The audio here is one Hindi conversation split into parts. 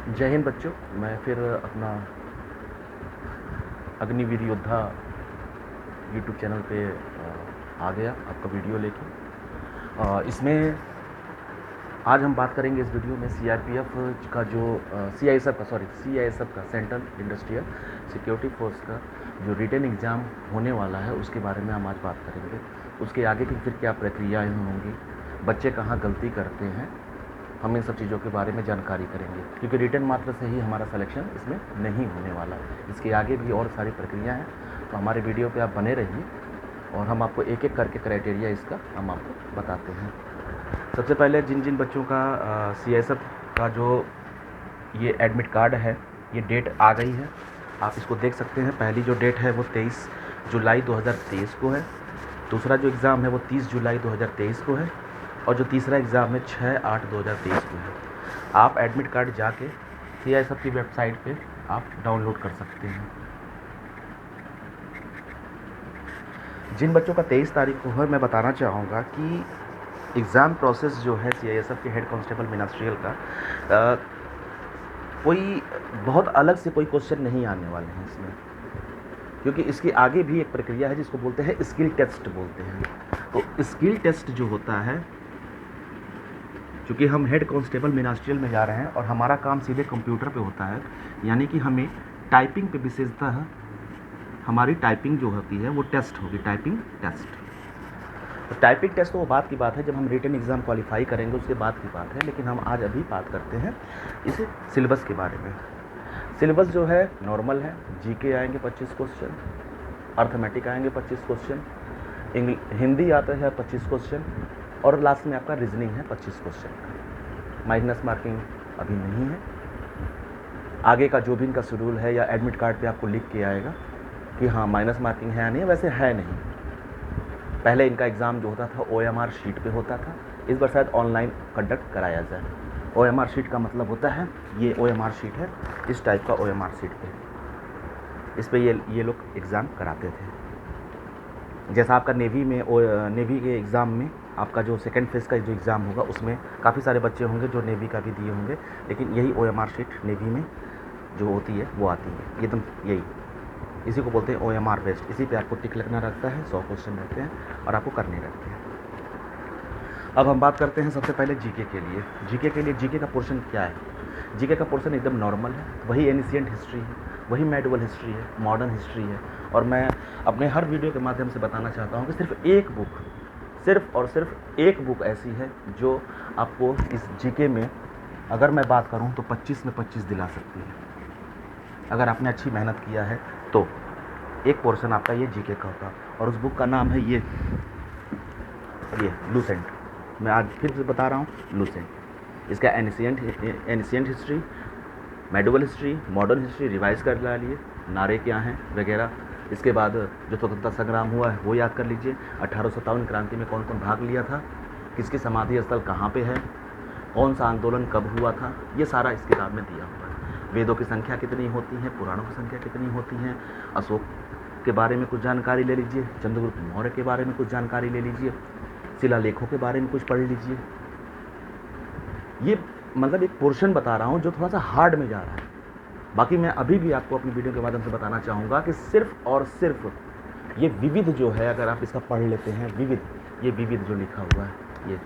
जय हिंद बच्चों, मैं फिर अपना अग्निवीर योद्धा यूट्यूब चैनल पे आ गया आपका वीडियो लेके। इसमें आज हम बात करेंगे इस वीडियो में सीआरपीएफ का जो सीआईएसएफ का सेंट्रल इंडस्ट्रियल सिक्योरिटी फोर्स का जो रिटन एग्ज़ाम होने वाला है उसके बारे में हम आज बात करेंगे। उसके आगे की फिर क्या प्रक्रियाएँ होंगी, बच्चे कहाँ गलती करते हैं, हम इन सब चीज़ों के बारे में जानकारी करेंगे, क्योंकि रिटन मात्र से ही हमारा सिलेक्शन इसमें नहीं होने वाला। इसके आगे भी और सारी प्रक्रिया हैं, तो हमारे वीडियो पे आप बने रहिए और हम आपको एक एक करके क्राइटेरिया इसका हम आपको बताते हैं। सबसे पहले जिन जिन बच्चों का सीआईएसएफ का जो ये एडमिट कार्ड है, ये डेट आ गई है, आप इसको देख सकते हैं। पहली जो डेट है वो 23 जुलाई 2023 को है। दूसरा जो एग्ज़ाम है वो 30 जुलाई 2023 को है और जो तीसरा एग्ज़ाम है 6/8/2023 को है। आप एडमिट कार्ड जाके सीआईएसएफ की वेबसाइट पे आप डाउनलोड कर सकते हैं। जिन बच्चों का 23 तारीख को है, मैं बताना चाहूँगा कि एग्ज़ाम प्रोसेस जो है सीआईएसएफ के हेड कांस्टेबल मिनिस्ट्रियल का कोई बहुत अलग से कोई क्वेश्चन नहीं आने वाले हैं इसमें, क्योंकि इसके आगे भी एक प्रक्रिया है जिसको बोलते हैं स्किल टेस्ट बोलते हैं। तो स्किल टेस्ट जो होता है, क्योंकि हम हेड कांस्टेबल मिनिस्ट्रियल में जा रहे हैं और हमारा काम सीधे कंप्यूटर पे होता है, यानी कि हमें टाइपिंग पे विशेषतः हमारी टाइपिंग जो होती है वो टेस्ट होगी, टाइपिंग टेस्ट। तो टाइपिंग टेस्ट तो वो बात की बात है, जब हम रिटन एग्ज़ाम क्वालिफाई करेंगे उसके बाद की बात है, लेकिन हम आज अभी बात करते हैं इस सिलेबस के बारे में। सिलेबस जो है नॉर्मल है, जीके आएंगे 25 क्वेश्चन, अर्थमेटिक आएंगे 25 क्वेश्चन, हिंदी आता है 25 क्वेश्चन और लास्ट में आपका रीजनिंग है 25 क्वेश्चन का। माइनस मार्किंग अभी नहीं है। आगे का जो भी इनका शेड्यूल है या एडमिट कार्ड पे आपको लिख के आएगा कि हाँ माइनस मार्किंग है या नहीं, वैसे है नहीं। पहले इनका एग्ज़ाम जो होता था OMR शीट पे होता था, इस बार शायद ऑनलाइन कंडक्ट कराया जाए। OMR शीट का मतलब होता है, ये OMR शीट है, इस टाइप का OMR शीट पे इस पे ये लोग एग्ज़ाम कराते थे। जैसा आपका नेवी में नेवी के एग्ज़ाम में आपका जो सेकंड फेज़ का जो एग्ज़ाम होगा उसमें काफ़ी सारे बच्चे होंगे जो नेवी का भी दिए होंगे, लेकिन यही OMR शीट नेवी में जो होती है वो आती है एकदम यही, इसी को बोलते हैं OMR बेस्ड। इसी पे आपको टिक लगना रहता है, 100 क्वेश्चन रहते हैं और आपको करने रहते हैं। अब हम बात करते हैं सबसे पहले जीके के लिए। जीके का पोर्शन क्या है? जीके का पोर्शन एकदम नॉर्मल है, वही एनिशिएंट हिस्ट्री है, वही मेडिवल हिस्ट्री है, मॉडर्न हिस्ट्री है। और मैं अपने हर वीडियो के माध्यम से बताना चाहता हूँ कि सिर्फ एक बुक ऐसी है जो आपको इस जीके में, अगर मैं बात करूँ तो 25 में 25 दिला सकती है। अगर आपने अच्छी मेहनत किया है तो एक पोर्शन आपका ये जीके का होगा, और उस बुक का नाम है ये लूसेंट। मैं आज फिर से बता रहा हूँ, लूसेंट। इसका ancient history, medieval history, modern history revise कर लिए, नारे क्या हैं वगैरह। इसके बाद जो स्वतंत्रता संग्राम हुआ है वो याद कर लीजिए, 1857 क्रांति में कौन कौन भाग लिया था, किसकी समाधि स्थल कहाँ पे है, कौन सा आंदोलन कब हुआ था, ये सारा इस किताब में दिया हुआ है। वेदों की संख्या कितनी होती है, पुराणों की संख्या कितनी होती है, अशोक के बारे में कुछ जानकारी ले लीजिए, चंद्रगुप्त मौर्य के बारे में कुछ जानकारी ले लीजिए, शिलालेखों के बारे में कुछ पढ़ लीजिए। ये मतलब एक पोर्शन बता रहा हूँ जो थोड़ा सा हार्ड में जा रहा है। बाकी मैं अभी भी आपको अपनी वीडियो के माध्यम से बताना चाहूँगा कि सिर्फ और सिर्फ ये विविध जो है, अगर आप इसका पढ़ लेते हैं, ये विविध जो लिखा हुआ है, ये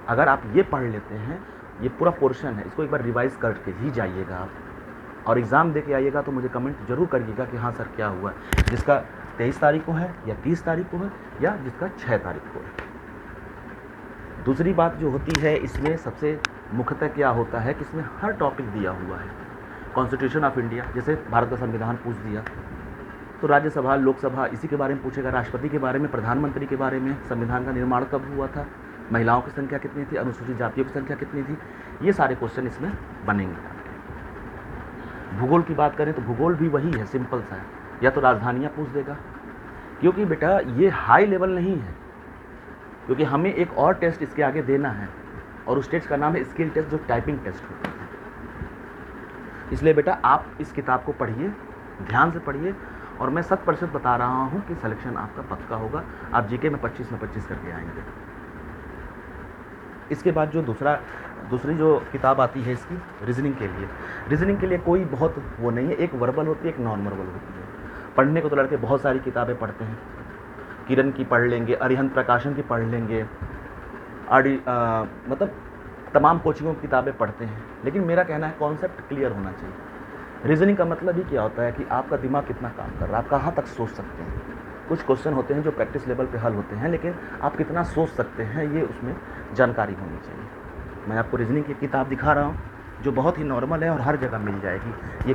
अगर आप ये पढ़ लेते हैं, ये पूरा पोर्शन है, इसको एक बार रिवाइज करके ही जाइएगा आप, और एग्ज़ाम दे के आइएगा तो मुझे कमेंट जरूर करिएगा कि हाँ सर क्या हुआ, जिसका 23 तारीख को है या 30 तारीख को है या जिसका 6 तारीख को है। दूसरी बात जो होती है इसमें सबसे मुख्यतः क्या होता है कि इसमें हर टॉपिक दिया हुआ है। कॉन्स्टिट्यूशन ऑफ इंडिया, जैसे भारत का संविधान पूछ दिया तो राज्यसभा, लोकसभा इसी के बारे में पूछेगा, राष्ट्रपति के बारे में, प्रधानमंत्री के बारे में, संविधान का निर्माण कब हुआ था, महिलाओं की संख्या कितनी थी, अनुसूचित जातियों की संख्या कितनी थी, ये सारे क्वेश्चन इसमें बनेंगे। भूगोल की बात करें तो भूगोल भी वही है, सिंपल सा है, या तो राजधानियाँ पूछ देगा, क्योंकि बेटा ये हाई लेवल नहीं है, क्योंकि हमें एक और टेस्ट इसके आगे देना है और उस टेस्ट का नाम है स्किल टेस्ट, जो टाइपिंग टेस्ट होता है। इसलिए बेटा आप इस किताब को पढ़िए, ध्यान से पढ़िए, और मैं 100% बता रहा हूँ कि सिलेक्शन आपका पक्का होगा। आप जीके में 25 में 25 करके आएंगे। इसके बाद जो दूसरा दूसरी जो किताब आती है इसकी रीजनिंग के लिए। रीजनिंग के लिए कोई बहुत वो नहीं है, एक वर्बल होती है, एक नॉन वर्बल होती है। पढ़ने को तो लड़के बहुत सारी किताबें पढ़ते हैं, किरण की पढ़ लेंगे, अरिहंत प्रकाशन की पढ़ लेंगे, मतलब तमाम कोचिंगों की किताबें पढ़ते हैं, लेकिन मेरा कहना है कॉन्सेप्ट क्लियर होना चाहिए। रीजनिंग का मतलब ही क्या होता है कि आपका दिमाग कितना काम कर रहा है, आप कहाँ तक सोच सकते हैं। कुछ क्वेश्चन होते हैं जो प्रैक्टिस लेवल पे हल होते हैं, लेकिन आप कितना सोच सकते हैं ये उसमें जानकारी होनी चाहिए। मैं आपको रीजनिंग की किताब दिखा रहा हूँ जो बहुत ही नॉर्मल है और हर जगह मिल जाएगी।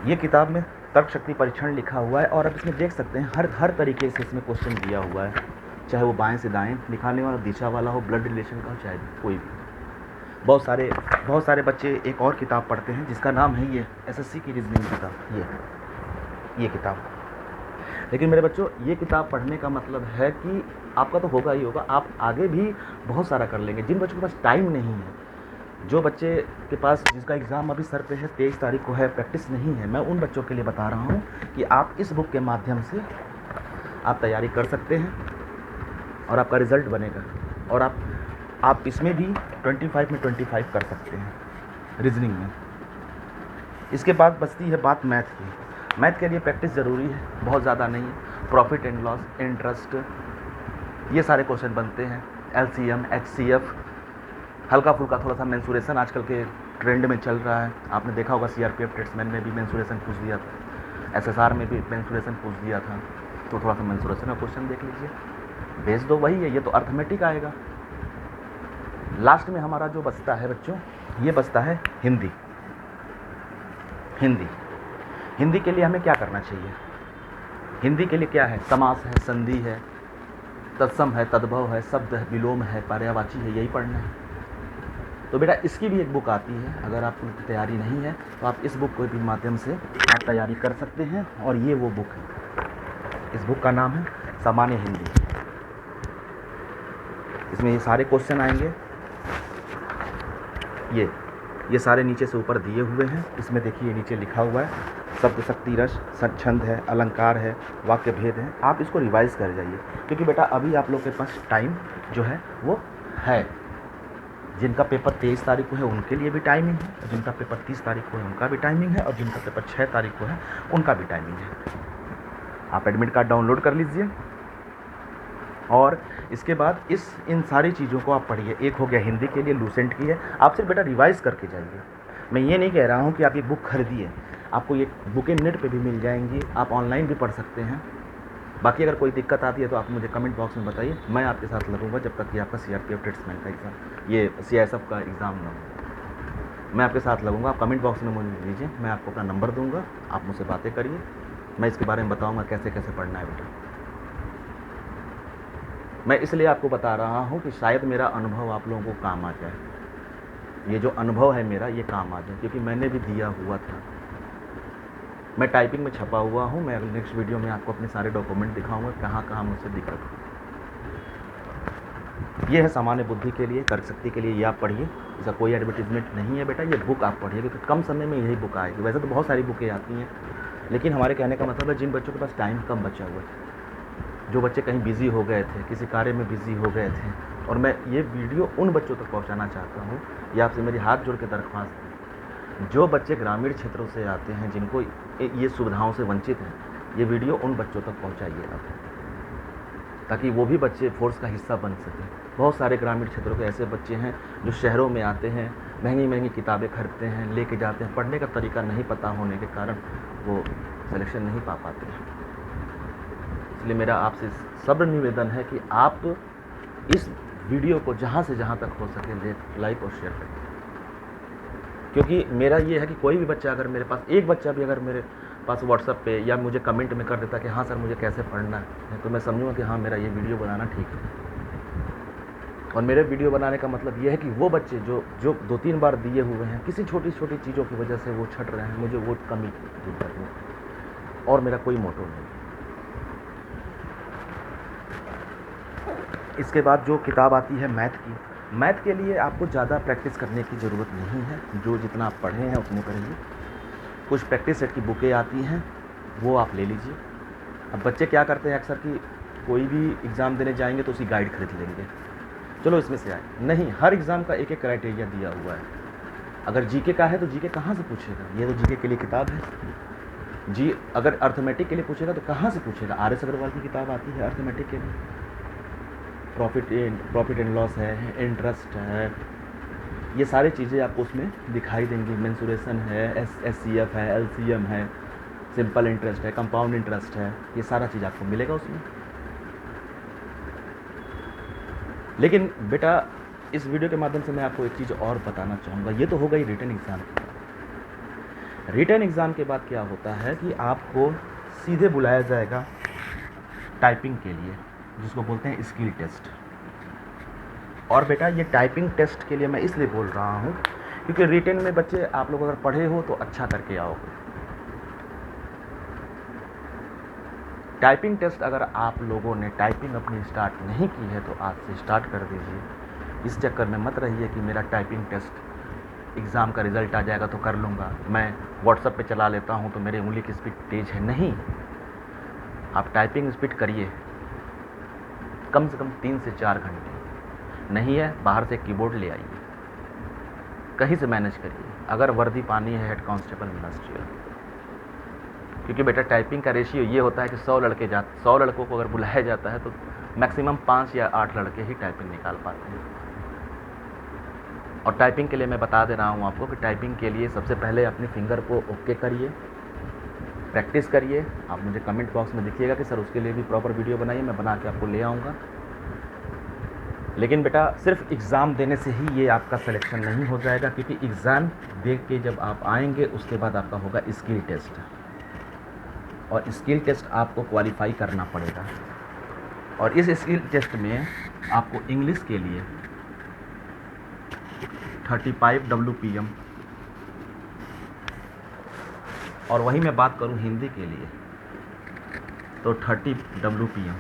ये किताब में तर्क शक्ति परीक्षण लिखा हुआ है, और अब इसमें देख सकते हैं हर तरीके से इसमें क्वेश्चन दिया हुआ है, चाहे वो बाएं से दाएं लिखाने वाला, दिशा वाला हो, ब्लड रिलेशन का हो, चाहे कोई भी। बहुत सारे बच्चे एक और किताब पढ़ते हैं जिसका नाम है ये एसएससी की रीजनिंग किताब, ये किताब। लेकिन मेरे बच्चों, ये किताब पढ़ने का मतलब है कि आपका तो होगा ही होगा, आप आगे भी बहुत सारा कर लेंगे। जिन बच्चों के पास टाइम नहीं है, जो बच्चे के पास जिसका एग्ज़ाम अभी सर पे है, 23 तारीख को है, प्रैक्टिस नहीं है, मैं उन बच्चों के लिए बता रहा हूँ कि आप इस बुक के माध्यम से आप तैयारी कर सकते हैं और आपका रिज़ल्ट बनेगा, और आप इसमें भी 25 में 25 कर सकते हैं रीजनिंग में। इसके बाद बचती है बात मैथ की। मैथ के लिए प्रैक्टिस ज़रूरी है, बहुत ज़्यादा नहीं है। प्रॉफिट एंड लॉस, इंटरेस्ट, ये सारे क्वेश्चन बनते हैं। एलसीएम, एचसीएफ, हल्का फुल्का थोड़ा सा मेंसुरेशन आजकल के ट्रेंड में चल रहा है। आपने देखा होगा सीआरपीएफ ट्रेड्समैन में भी मेंसुरेशन पूछ दिया था, एसएसआर में भी मेंसुरेशन पूछ दिया था, तो थोड़ा सा मेंसुरेशन का क्वेश्चन देख लीजिए। बेस तो वही है, ये तो अर्थमेटिक आएगा। लास्ट में हमारा जो बचता है बच्चों, ये बचता है हिंदी। हिंदी के लिए हमें क्या करना चाहिए? हिंदी के लिए क्या है? समास है, संधि है, तत्सम है, तद्भव है, शब्द है, विलोम है, पर्यायवाची है, यही पढ़ना है। तो बेटा इसकी भी एक बुक आती है, अगर आपको तैयारी नहीं है तो आप इस बुक के भी माध्यम से आप तैयारी कर सकते हैं, और ये वो बुक है। इस बुक का नाम है सामान्य हिंदी। इसमें ये सारे क्वेश्चन आएंगे, ये सारे नीचे से ऊपर दिए हुए हैं। इसमें देखिए नीचे लिखा हुआ है शब्द शक्ति रस, छंद है, अलंकार है, वाक्य भेद है। आप इसको रिवाइज कर जाइए, क्योंकि बेटा अभी आप लोग के पास टाइम जो है वो है। जिनका पेपर 23 तारीख को है उनके लिए भी टाइमिंग है, और जिनका पेपर 30 तारीख को है उनका भी टाइमिंग है, और जिनका पेपर 6 तारीख को है उनका भी टाइमिंग है। आप एडमिट कार्ड डाउनलोड कर लीजिए, और इसके बाद इन सारी चीज़ों को आप पढ़िए। एक हो गया हिंदी के लिए, लूसेंट की है, आप सिर्फ बेटा रिवाइज़ करके जाइए। मैं ये नहीं कह रहा हूँ कि आप ये बुक खरीदिए, आपको ये बुकें नेट पे भी मिल जाएंगी, आप ऑनलाइन भी पढ़ सकते हैं। बाकी अगर कोई दिक्कत आती है तो आप मुझे कमेंट बॉक्स में बताइए, मैं आपके साथ लगूंगा जब तक कि आपका सीआरपीएफ ट्रेड्समैन का एग्ज़ाम, ये सीआईएसएफ का एग्ज़ाम ना हो। मैं आपके साथ लगूंगा। आप कमेंट बॉक्स में मुझे दीजिए, मैं आपको अपना नंबर दूंगा, आप मुझसे बातें करिए, मैं इसके बारे में बताऊँगा कैसे कैसे पढ़ना है बेटा। मैं इसलिए आपको बता रहा हूँ कि शायद मेरा अनुभव आप लोगों को काम आ जाए। ये जो अनुभव है मेरा, ये काम आ जाए, क्योंकि मैंने भी दिया हुआ था। मैं टाइपिंग में छपा हुआ हूँ। मैं नेक्स्ट वीडियो में आपको अपने सारे डॉक्यूमेंट दिखाऊंगा, कहाँ कहाँ मुझसे दिक्कत हो। ये है सामान्य बुद्धि के लिए, तर्क शक्ति के लिए, ये आप पढ़िए। इसका कोई एडवर्टीजमेंट नहीं है बेटा, ये बुक आप पढ़िए, क्योंकि कम समय में यही बुक आएगी। वैसे तो बहुत सारी बुकें आती हैं, लेकिन हमारे कहने का मतलब है जिन बच्चों के पास टाइम कम बचा हुआ है, जो बच्चे कहीं बिज़ी हो गए थे, किसी कार्य में बिज़ी हो गए थे, और मैं ये वीडियो उन बच्चों तक पहुंचाना चाहता हूं। ये आपसे मेरी हाथ जोड़ के दरख्वास्त है, जो बच्चे ग्रामीण क्षेत्रों से आते हैं, जिनको ये सुविधाओं से वंचित हैं, ये वीडियो उन बच्चों तक पहुंचाइए आप, ताकि वो भी बच्चे फोर्स का हिस्सा बन सकें। बहुत सारे ग्रामीण क्षेत्रों के ऐसे बच्चे हैं जो शहरों में आते हैं, महंगी महंगी किताबें खरीदते हैं, लेके जाते हैं, पढ़ने का तरीका नहीं पता होने के कारण वो सिलेक्शन नहीं पा पाते हैं। इसलिए मेरा आपसे सब्र निवेदन है कि आप इस वीडियो को जहाँ से जहाँ तक हो सके लाइक और शेयर करें, क्योंकि मेरा ये है कि कोई भी बच्चा, अगर मेरे पास एक बच्चा भी अगर मेरे पास व्हाट्सएप पे या मुझे कमेंट में कर देता कि हाँ सर मुझे कैसे पढ़ना है, तो मैं समझूंगा कि हाँ मेरा ये वीडियो बनाना ठीक है। और मेरे वीडियो बनाने का मतलब ये है कि वो बच्चे जो 2-3 बार दिए हुए हैं, किसी छोटी छोटी चीज़ों की वजह से वो छट रहे हैं, मुझे वो कमी दूर करनी, और मेरा कोई मोटो नहीं। इसके बाद जो किताब आती है मैथ की, मैथ के लिए आपको ज़्यादा प्रैक्टिस करने की ज़रूरत नहीं है, जो जितना आप पढ़े हैं उतने पढ़िए। कुछ प्रैक्टिस सेट की बुकें आती हैं, वो आप ले लीजिए। अब बच्चे क्या करते हैं अक्सर कि कोई भी एग्ज़ाम देने जाएंगे तो उसकी गाइड खरीद लेंगे, चलो इसमें से आए, नहीं, हर एग्ज़ाम का एक एक क्राइटेरिया दिया हुआ है। अगर जीके का है तो जीके कहाँ से पूछेगा, ये तो जीके के लिए किताब है। जी अगर अर्थमेटिक के लिए पूछेगा तो कहाँ से पूछेगा, आर एस अग्रवाल की किताब आती है अर्थमेटिक के लिए। प्रॉफिट एंड लॉस है, इंटरेस्ट है, ये सारी चीज़ें आपको उसमें दिखाई देंगी। मेंसुरेशन है, SCF है, LCM है, सिंपल इंटरेस्ट है, कंपाउंड इंटरेस्ट है, ये सारा चीज़ आपको मिलेगा उसमें। लेकिन बेटा इस वीडियो के माध्यम से मैं आपको एक चीज़ और बताना चाहूँगा। ये तो हो गई रिटन एग्ज़ाम की बात। रिटन एग्ज़ाम के बाद क्या होता है कि आपको सीधे बुलाया जाएगा टाइपिंग के लिए, जिसको बोलते हैं स्किल टेस्ट। और बेटा ये टाइपिंग टेस्ट के लिए मैं इसलिए बोल रहा हूँ क्योंकि रिटन में बच्चे आप लोग अगर पढ़े हो तो अच्छा करके आओगे। टाइपिंग टेस्ट अगर आप लोगों ने टाइपिंग अपनी स्टार्ट नहीं की है तो आज से स्टार्ट कर दीजिए। इस चक्कर में मत रहिए कि मेरा टाइपिंग टेस्ट एग्ज़ाम का रिज़ल्ट आ जाएगा तो कर लूँगा, मैं व्हाट्सएप पे चला लेता हूँ तो मेरे उंगली की स्पीड तेज़ है। नहीं, आप टाइपिंग स्पीड करिए कम से कम 3 से 4 घंटे। नहीं है बाहर से कीबोर्ड ले आइए, कहीं से मैनेज करिए, अगर वर्दी पानी है हेड कांस्टेबल मिनिस्ट्रियल। क्योंकि बेटा टाइपिंग का रेशियो ये होता है कि 100 लड़कों को अगर बुलाया जाता है तो मैक्सिमम 5 या 8 लड़के ही टाइपिंग निकाल पाते हैं। और टाइपिंग के लिए मैं बता दे रहा हूँ आपको कि टाइपिंग के लिए सबसे पहले अपने फिंगर को ओके करिए, प्रैक्टिस करिए। आप मुझे कमेंट बॉक्स में दिखिएगा कि सर उसके लिए भी प्रॉपर वीडियो बनाइए, मैं बना के आपको ले आऊँगा। लेकिन बेटा सिर्फ एग्ज़ाम देने से ही ये आपका सिलेक्शन नहीं हो जाएगा, क्योंकि एग्ज़ाम दे के जब आप आएंगे उसके बाद आपका होगा स्किल टेस्ट, और स्किल टेस्ट आपको क्वालिफाई करना पड़ेगा। और इस स्किल टेस्ट में आपको इंग्लिश के लिए 35 WPM, और वहीं मैं बात करूं हिंदी के लिए तो 30 WPM।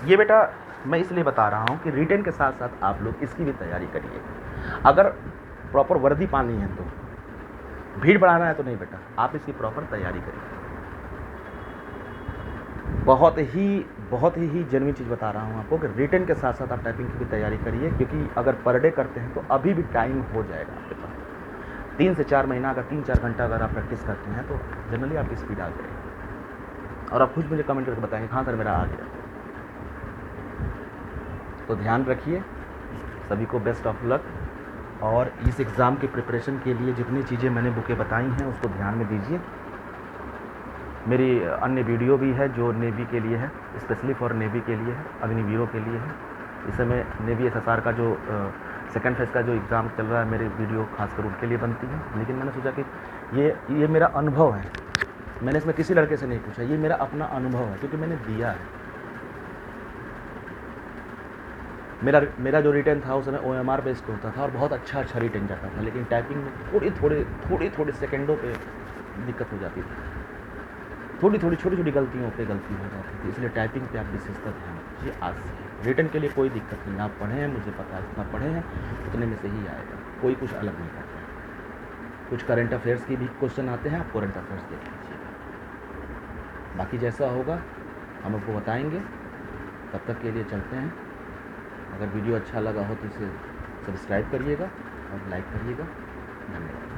ये बेटा मैं इसलिए बता रहा हूं कि रिटन के साथ साथ आप लोग इसकी भी तैयारी करिए। अगर प्रॉपर वर्दी पानी है तो, भीड़ बढ़ाना है तो नहीं बेटा, आप इसकी प्रॉपर तैयारी करिए। बहुत ही जेन्युइन चीज़ बता रहा हूँ आपको कि रिटन के साथ साथ आप टाइपिंग की भी तैयारी करिए, क्योंकि अगर पर डे करते हैं तो अभी भी टाइम हो जाएगा आपके पास। 3 से 4 महीना अगर 3-4 घंटा अगर आप प्रैक्टिस करते हैं तो जनरली आपकी स्पीड आ जाएगी, और आप खुद मुझे कमेंट करके बताएंगे हाँ सर मेरा आ गया। तो ध्यान रखिए, सभी को बेस्ट ऑफ लक। और इस एग्ज़ाम के प्रिपरेशन के लिए जितनी चीज़ें मैंने बुकें बताई हैं उसको ध्यान में दीजिए। मेरी अन्य वीडियो भी है जो नेवी के लिए है, स्पेशली फॉर नेवी के लिए है, अग्निवीरों के लिए है। इस समय नेवी SSR का जो सेकंड फेज़ का जो एग्ज़ाम चल रहा है, मेरी वीडियो खासकर उनके लिए बनती है। लेकिन मैंने सोचा कि ये मेरा अनुभव है, मैंने इसमें किसी लड़के से नहीं पूछा, ये मेरा अपना अनुभव है क्योंकि मैंने दिया है। मेरा जो रिटर्न था उस समय OMR बेस्ड होता था और बहुत अच्छा रिटर्न जाता था, लेकिन टाइपिंग में थोड़ी सेकंडों पे दिक्कत हो जाती थी, थोड़ी छोटी गलतियों पे गलती हो जाती थी। इसलिए टाइपिंग पे आप विशेषता ध्यान दीजिए आज से। रिटर्न के लिए कोई दिक्कत नहीं, आप पढ़े हैं, मुझे पता है जितना पढ़े हैं उतने में से ही आएगा, कोई कुछ अलग नहीं करता है। कुछ करंट अफेयर्स की भी क्वेश्चन आते हैं, आप करंट अफेयर्स देख लीजिएगा, बाकी जैसा होगा हम आपको बताएंगे। तब तक के लिए चलते हैं। अगर वीडियो अच्छा लगा हो तो इसे सब्सक्राइब करिएगा और लाइक करिएगा। धन्यवाद।